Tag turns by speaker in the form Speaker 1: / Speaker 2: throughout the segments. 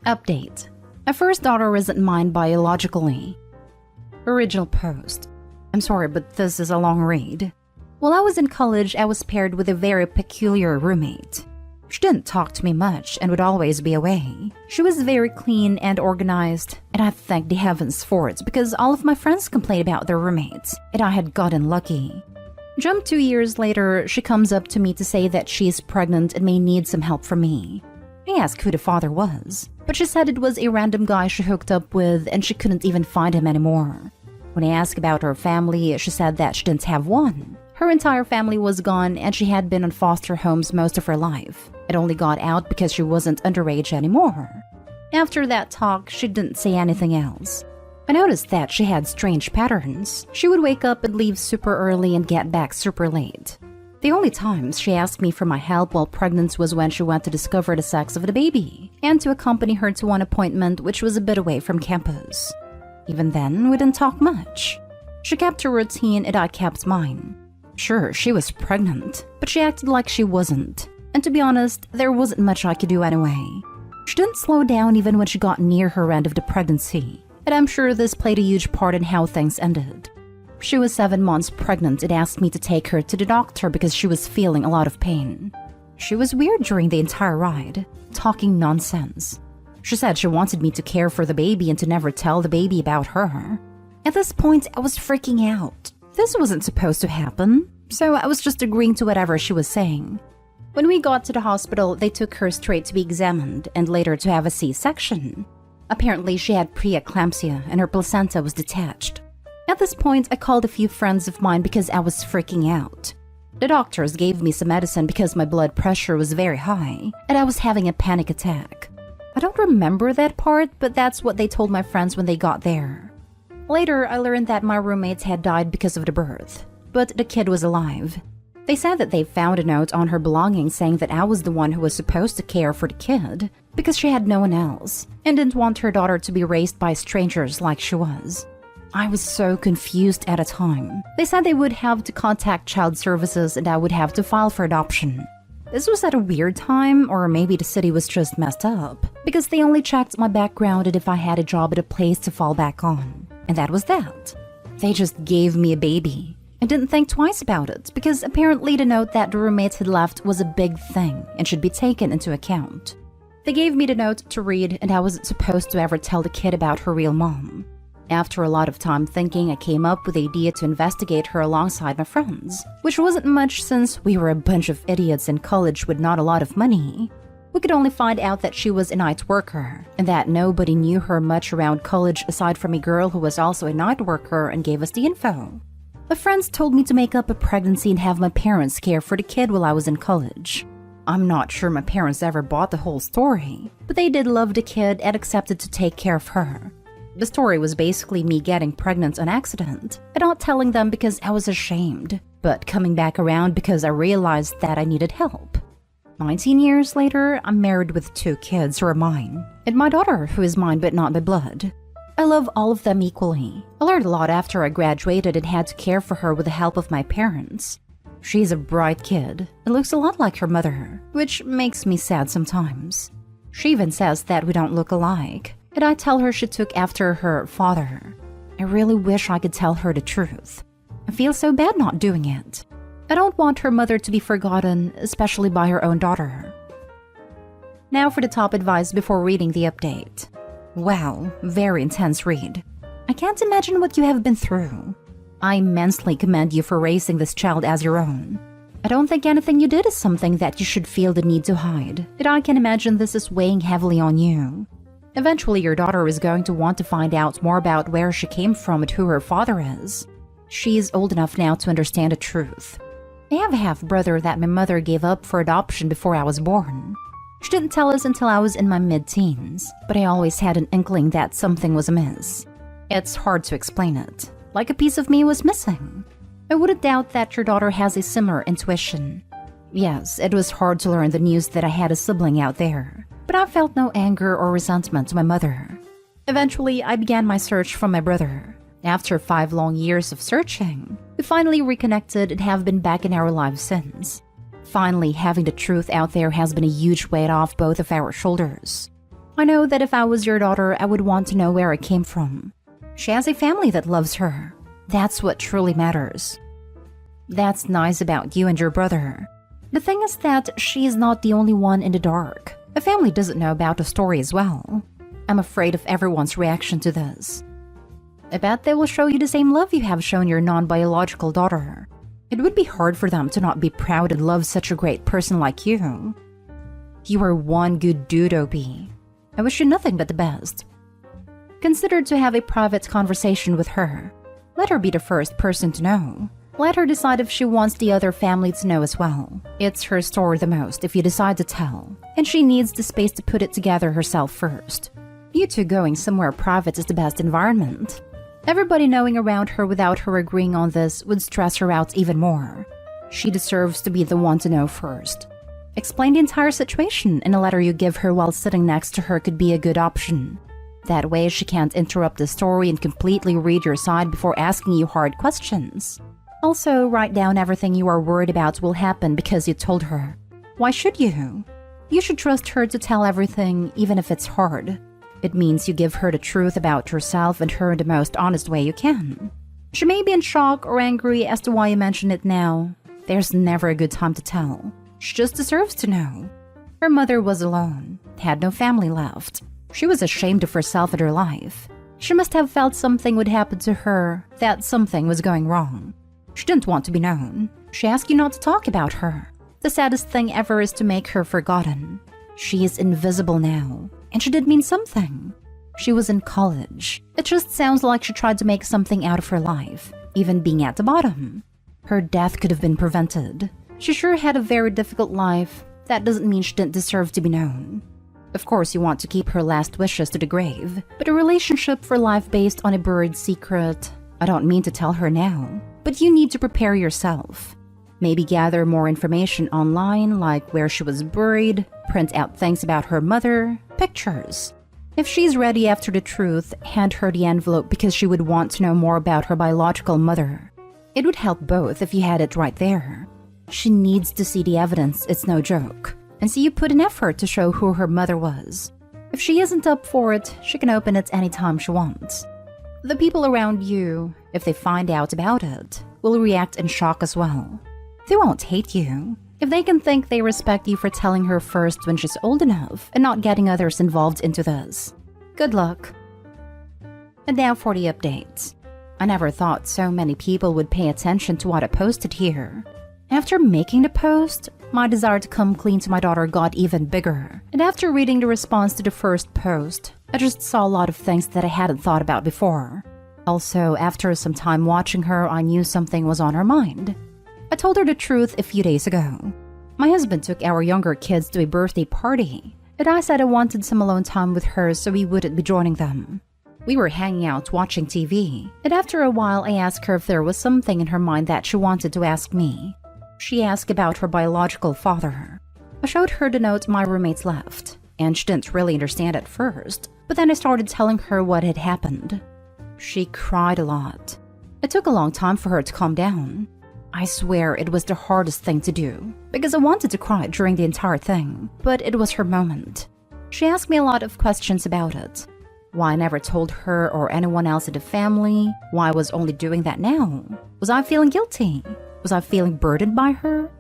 Speaker 1: Update. My first daughter isn't mine biologically. Original post. I'm sorry, but this is a long read. While I was in college, I was paired with a very peculiar roommate. She didn't talk to me much and would always be away. She was very clean and organized, and I thank the heavens for it because all of my friends complained about their roommates, and I had gotten lucky. Jump 2 years later, she comes up to me to say that she is pregnant and may need some help from me. I asked who the father was, but she said it was a random guy she hooked up with and she couldn't even find him anymore. When I asked about her family, she said that she didn't have one. Her entire family was gone and she had been in foster homes most of her life. It only got out because she wasn't underage anymore. After that talk, she didn't say anything else. I noticed that she had strange patterns. She would wake up and leave super early and get back super late. The only times she asked me for my help while pregnant was when she went to discover the sex of the baby and to accompany her to one appointment which was a bit away from campus. Even then, we didn't talk much. She kept her routine and I kept mine. Sure, she was pregnant, but she acted like she wasn't. And to be honest, there wasn't much I could do anyway. She didn't slow down even when she got near her end of the pregnancy, and I'm sure this played a huge part in how things ended. She was 7 months pregnant and asked me to take her to the doctor because she was feeling a lot of pain. She was weird during the entire ride, talking nonsense. She said she wanted me to care for the baby and to never tell the baby about her. At this point, I was freaking out. This wasn't supposed to happen, so I was just agreeing to whatever she was saying. When we got to the hospital, they took her straight to be examined and later to have a C-section. Apparently, she had preeclampsia and her placenta was detached. At this point, I called a few friends of mine because I was freaking out. The doctors gave me some medicine because my blood pressure was very high and I was having a panic attack. I don't remember that part, but that's what they told my friends when they got there. Later, I learned that my roommates had died because of the birth, but the kid was alive. They said that they found a note on her belongings saying that I was the one who was supposed to care for the kid because she had no one else and didn't want her daughter to be raised by strangers like she was. I was so confused at the time. They said they would have to contact child services and I would have to file for adoption. This was at a weird time, or maybe the city was just messed up, because they only checked my background and if I had a job at a place to fall back on. And that was that. They just gave me a baby. I didn't think twice about it, because apparently the note that the roommates had left was a big thing and should be taken into account. They gave me the note to read and I wasn't supposed to ever tell the kid about her real mom. After a lot of time thinking, I came up with the idea to investigate her alongside my friends, which wasn't much since we were a bunch of idiots in college with not a lot of money. We could only find out that she was a night worker, and that nobody knew her much around college aside from a girl who was also a night worker and gave us the info. My friends told me to make up a pregnancy and have my parents care for the kid while I was in college. I'm not sure my parents ever bought the whole story, but they did love the kid and accepted to take care of her. The story was basically me getting pregnant on accident, and not telling them because I was ashamed, but coming back around because I realized that I needed help. 19 years later, I'm married with 2 kids who are mine, and my daughter who is mine but not by blood. I love all of them equally. I learned a lot after I graduated and had to care for her with the help of my parents. She's a bright kid and looks a lot like her mother, which makes me sad sometimes. She even says that we don't look alike, and I tell her she took after her father. I really wish I could tell her the truth. I feel so bad not doing it. I don't want her mother to be forgotten, especially by her own daughter. Now for the top advice before reading the update. Wow, very intense read. I can't imagine what you have been through. I immensely commend you for raising this child as your own. I don't think anything you did is something that you should feel the need to hide, and I can imagine this is weighing heavily on you. Eventually, your daughter is going to want to find out more about where she came from and who her father is. She is old enough now to understand the truth. I have a half-brother that my mother gave up for adoption before I was born. She didn't tell us until I was in my mid-teens, but I always had an inkling that something was amiss. It's hard to explain it, like a piece of me was missing. I wouldn't doubt that your daughter has a similar intuition. Yes, it was hard to learn the news that I had a sibling out there, but I felt no anger or resentment to my mother. Eventually, I began my search for my brother. After 5 long years of searching, we finally reconnected and have been back in our lives since. Finally, having the truth out there has been a huge weight off both of our shoulders. I know that if I was your daughter, I would want to know where I came from. She has a family that loves her. That's what truly matters. That's nice about you and your brother. The thing is that she is not the only one in the dark. The family doesn't know about the story as well. I'm afraid of everyone's reaction to this. I bet they will show you the same love you have shown your non-biological daughter. It would be hard for them to not be proud and love such a great person like you. You are one good dude, Opie. I wish you nothing but the best. Consider to have a private conversation with her. Let her be the first person to know. Let her decide if she wants the other family to know as well. It's her story the most if you decide to tell, and she needs the space to put it together herself first. You two going somewhere private is the best environment. Everybody knowing around her without her agreeing on this would stress her out even more. She deserves to be the one to know first. Explain the entire situation in a letter you give her while sitting next to her could be a good option. That way she can't interrupt the story and completely read your side before asking you hard questions. Also, write down everything you are worried about will happen because you told her. Why should you? You should trust her to tell everything, even if it's hard. It means you give her the truth about yourself and her in the most honest way you can. She may be in shock or angry as to why you mention it now. There's never a good time to tell. She just deserves to know. Her mother was alone, had no family left. She was ashamed of herself and her life. She must have felt something would happen to her, that something was going wrong. She didn't want to be known. She asked you not to talk about her. The saddest thing ever is to make her forgotten. She is invisible now, and she did mean something. She was in college. It just sounds like she tried to make something out of her life, even being at the bottom. Her death could have been prevented. She sure had a very difficult life. That doesn't mean she didn't deserve to be known. Of course, you want to keep her last wishes to the grave, but a relationship for life based on a buried secret, I don't mean to tell her now, but you need to prepare yourself. Maybe gather more information online, like where she was buried, print out things about her mother, pictures. If she's ready after the truth, hand her the envelope because she would want to know more about her biological mother. It would help both if you had it right there. She needs to see the evidence, it's no joke, and see you put an effort to show who her mother was. If she isn't up for it, she can open it anytime she wants. The people around you, if they find out about it, will react in shock as well. They won't hate you. If they can think they respect you for telling her first when she's old enough and not getting others involved into this. Good luck. And now for the updates. I never thought so many people would pay attention to what I posted here. After making the post, my desire to come clean to my daughter got even bigger. And after reading the response to the first post, I just saw a lot of things that I hadn't thought about before. Also, after some time watching her, I knew something was on her mind. I told her the truth a few days ago. My husband took our younger kids to a birthday party, and I said I wanted some alone time with her so we wouldn't be joining them. We were hanging out watching TV, and after a while I asked her if there was something in her mind that she wanted to ask me. She asked about her biological father. I showed her the note my roommates left, and she didn't really understand at first, but then I started telling her what had happened. She cried a lot. It took a long time for her to calm down. I swear it was the hardest thing to do, because I wanted to cry during the entire thing, but it was her moment. She asked me a lot of questions about it. Why I never told her or anyone else in the family, why I was only doing that now. Was I feeling guilty? Was I feeling burdened by her?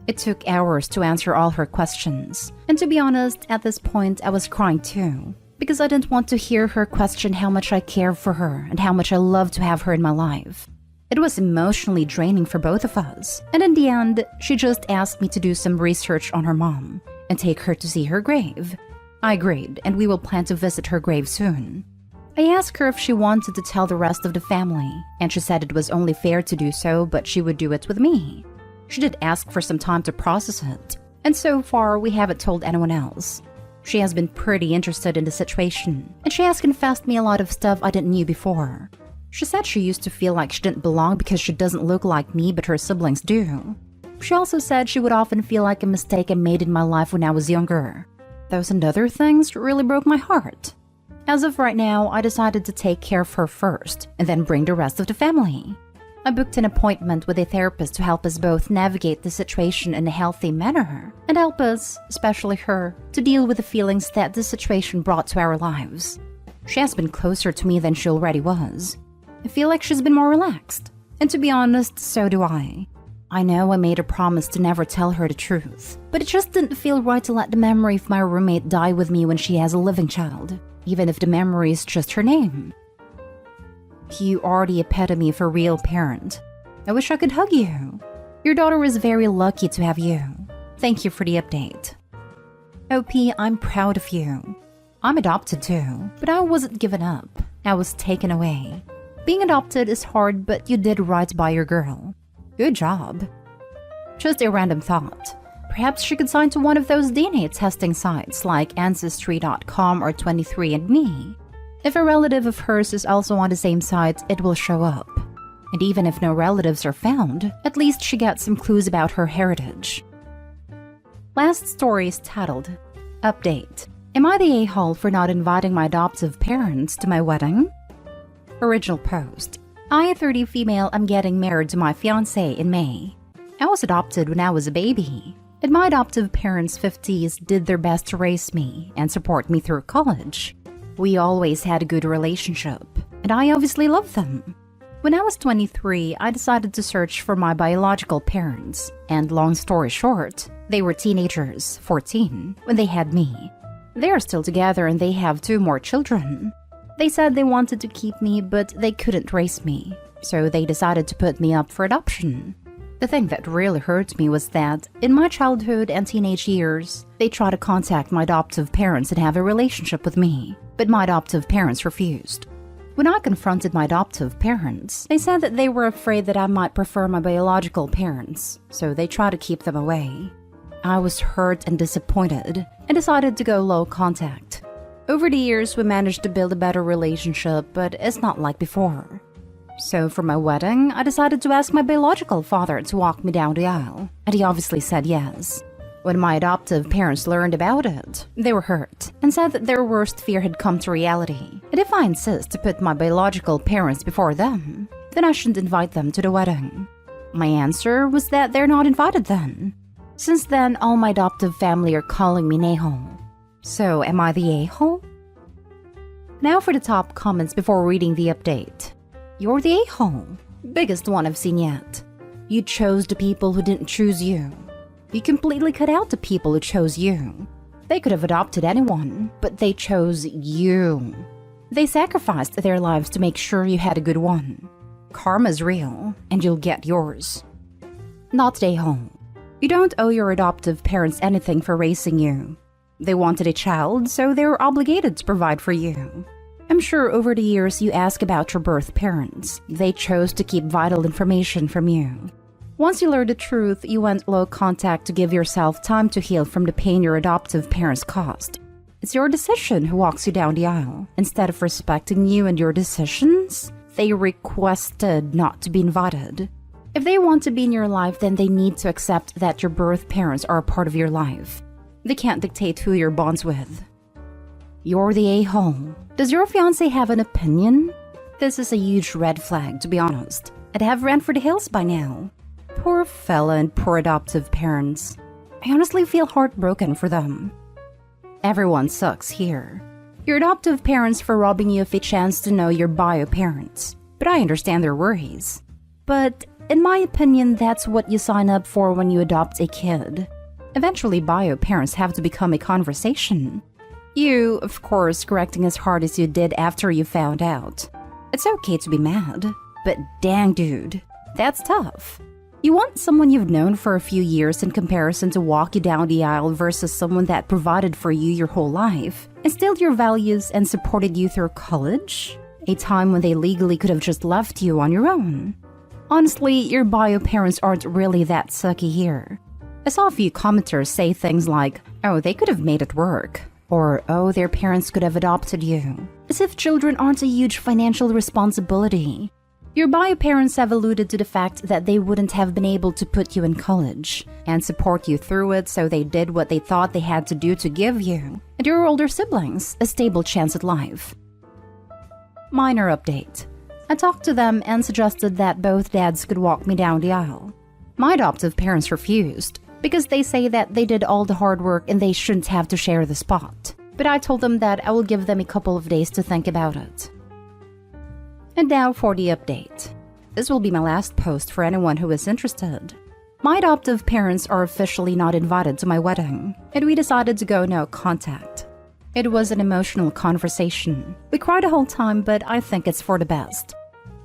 Speaker 1: It took hours to answer all her questions, and to be honest, at this point I was crying too, because I didn't want to hear her question how much I care for her and how much I love to have her in my life. It was emotionally draining for both of us, and in the end, she just asked me to do some research on her mom and take her to see her grave. I agreed, and we will plan to visit her grave soon. I asked her if she wanted to tell the rest of the family, and she said it was only fair to do so, but she would do it with me. She did ask for some time to process it, and so far we haven't told anyone else. She has been pretty interested in the situation, and she has confessed me a lot of stuff I didn't know before. She said she used to feel like she didn't belong because she doesn't look like me, but her siblings do. She also said she would often feel like a mistake I made in my life when I was younger. Those and other things really broke my heart. As of right now, I decided to take care of her first, and then bring the rest of the family. I booked an appointment with a therapist to help us both navigate the situation in a healthy manner and help us, especially her, to deal with the feelings that the situation brought to our lives. She has been closer to me than she already was. I feel like she's been more relaxed. And to be honest, so do I. I know I made a promise to never tell her the truth, but it just didn't feel right to let the memory of my roommate die with me when she has a living child, even if the memory is just her name. You are the epitome of a real parent. I wish I could hug you. Your daughter is very lucky to have you. Thank you for the update. OP, I'm proud of you. I'm adopted too, but I wasn't given up. I was taken away. Being adopted is hard, but you did right by your girl. Good job. Just a random thought. Perhaps she could sign to one of those DNA testing sites like Ancestry.com or 23andMe. If a relative of hers is also on the same site, it will show up. And even if no relatives are found, at least she gets some clues about her heritage. Last story is titled, Update. Am I the a-hole for not inviting my adoptive parents to my wedding? Original post. I, a 30 female, am getting married to my fiancé in May. I was adopted when I was a baby, and my adoptive parents' 50s did their best to raise me and support me through college. We always had a good relationship, and I obviously loved them. When I was 23, I decided to search for my biological parents, and long story short, they were teenagers, 14, when they had me. They are still together and they have 2 more children. They said they wanted to keep me, but they couldn't raise me, so they decided to put me up for adoption. The thing that really hurt me was that, in my childhood and teenage years, they tried to contact my adoptive parents and have a relationship with me, but my adoptive parents refused. When I confronted my adoptive parents, they said that they were afraid that I might prefer my biological parents, so they tried to keep them away. I was hurt and disappointed, and decided to go low contact. Over the years, we managed to build a better relationship, but it's not like before. So for my wedding, I decided to ask my biological father to walk me down the aisle, and he obviously said yes. When my adoptive parents learned about it, they were hurt and said that their worst fear had come to reality, and if I insist to put my biological parents before them, then I shouldn't invite them to the wedding. My answer was that they're not invited then. Since then, all my adoptive family are calling me Neho. So am I the a-hole? Now for the top comments before reading the update. You're the a-hole. Biggest one I've seen yet. You chose the people who didn't choose you. You completely cut out the people who chose you. They could have adopted anyone, but they chose you. They sacrificed their lives to make sure you had a good one. Karma's real, and you'll get yours. Not the a-hole. You don't owe your adoptive parents anything for raising you. They wanted a child, so they were obligated to provide for you. I'm sure over the years you ask about your birth parents. They chose to keep vital information from you. Once you learned the truth, you went low contact to give yourself time to heal from the pain your adoptive parents caused. It's your decision who walks you down the aisle. Instead of respecting you and your decisions, they requested not to be invited. If they want to be in your life, then they need to accept that your birth parents are a part of your life. They can't dictate who you're bonds with. You're the a-hole. Does your fiancé have an opinion? This is a huge red flag, to be honest. I'd have ran for the hills by now. Poor fella and poor adoptive parents. I honestly feel heartbroken for them. Everyone sucks here. Your adoptive parents for robbing you of a chance to know your bio parents. But I understand their worries. But in my opinion, that's what you sign up for when you adopt a kid. Eventually, bio parents have to become a conversation. You, of course, correcting as hard as you did after you found out. It's okay to be mad, but dang dude, that's tough. You want someone you've known for a few years in comparison to walk you down the aisle versus someone that provided for you your whole life, instilled your values and supported you through college? A time when they legally could have just left you on your own. Honestly, your bio parents aren't really that sucky here. I saw a few commenters say things like, oh, they could have made it work, or oh, their parents could have adopted you, as if children aren't a huge financial responsibility. Your bio parents have alluded to the fact that they wouldn't have been able to put you in college and support you through it, so they did what they thought they had to do to give you and your older siblings a stable chance at life. Minor update. I talked to them and suggested that both dads could walk me down the aisle. My adoptive parents refused because they say that they did all the hard work and they shouldn't have to share the spot. But I told them that I will give them a couple of days to think about it. And now for the update. This will be my last post for anyone who is interested. My adoptive parents are officially not invited to my wedding, and we decided to go no contact. It was an emotional conversation. We cried the whole time, but I think it's for the best.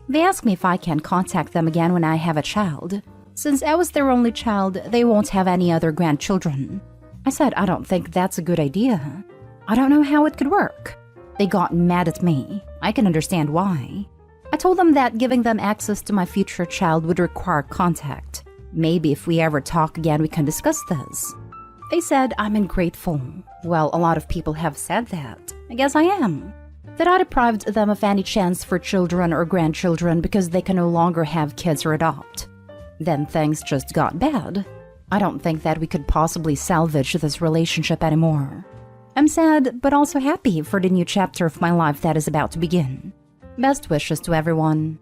Speaker 1: They asked me if I can contact them again when I have a child. Since I was their only child, they won't have any other grandchildren. I said I don't think that's a good idea. I don't know how it could work. They got mad at me. I can understand why. I told them that giving them access to my future child would require contact. Maybe if we ever talk again, we can discuss this. They said I'm ungrateful. Well, a lot of people have said that. I guess I am. That I deprived them of any chance for children or grandchildren because they can no longer have kids or adopt. Then things just got bad. I don't think that we could possibly salvage this relationship anymore. I'm sad, but also happy for the new chapter of my life that is about to begin. Best wishes to everyone.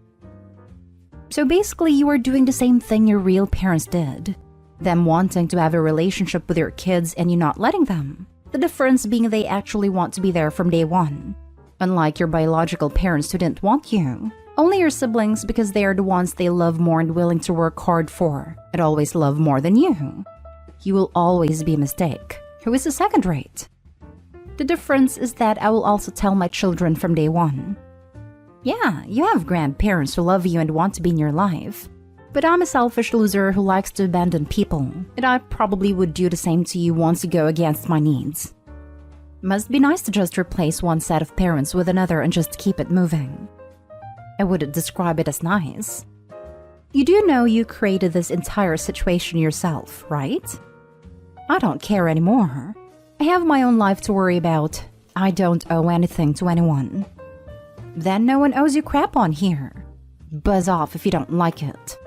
Speaker 1: So basically, you are doing the same thing your real parents did. Them wanting to have a relationship with your kids and you not letting them. The difference being they actually want to be there from day one. Unlike your biological parents who didn't want you. Only your siblings because they are the ones they love more and willing to work hard for, and always love more than you. You will always be a mistake, who is a second rate. The difference is that I will also tell my children from day one. Yeah, you have grandparents who love you and want to be in your life. But I'm a selfish loser who likes to abandon people, and I probably would do the same to you once you go against my needs. Must be nice to just replace one set of parents with another and just keep it moving. I wouldn't describe it as nice. You do know you created this entire situation yourself, right? I don't care anymore. I have my own life to worry about. I don't owe anything to anyone. Then no one owes you crap on here. Buzz off if you don't like it.